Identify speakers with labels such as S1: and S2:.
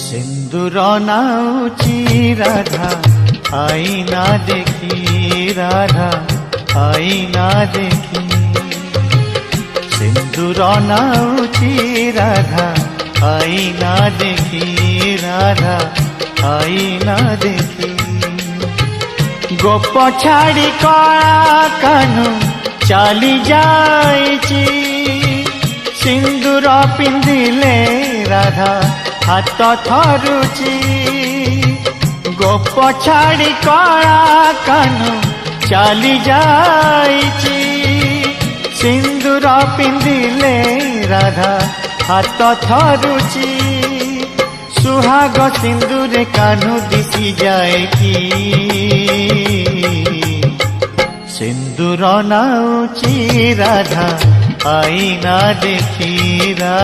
S1: सिंदूर नाउची राधा आईना देखी, राधा आईना देखी। सिंदूर नाउची राधा आईना देखी, राधा आईना देखी। गोप छाड़ी कला कानू चली जाइची, सिंदूर पिंधिले राधा हाथ थरुची। गोप छाड़ी कला कानू चली जाइची, सिंदूर पिंधिले राधा हाथ थरुची। सुहाग सिंदूर कानू दिसी जाए की, सिंदूर नाउची राधा आईना देखी।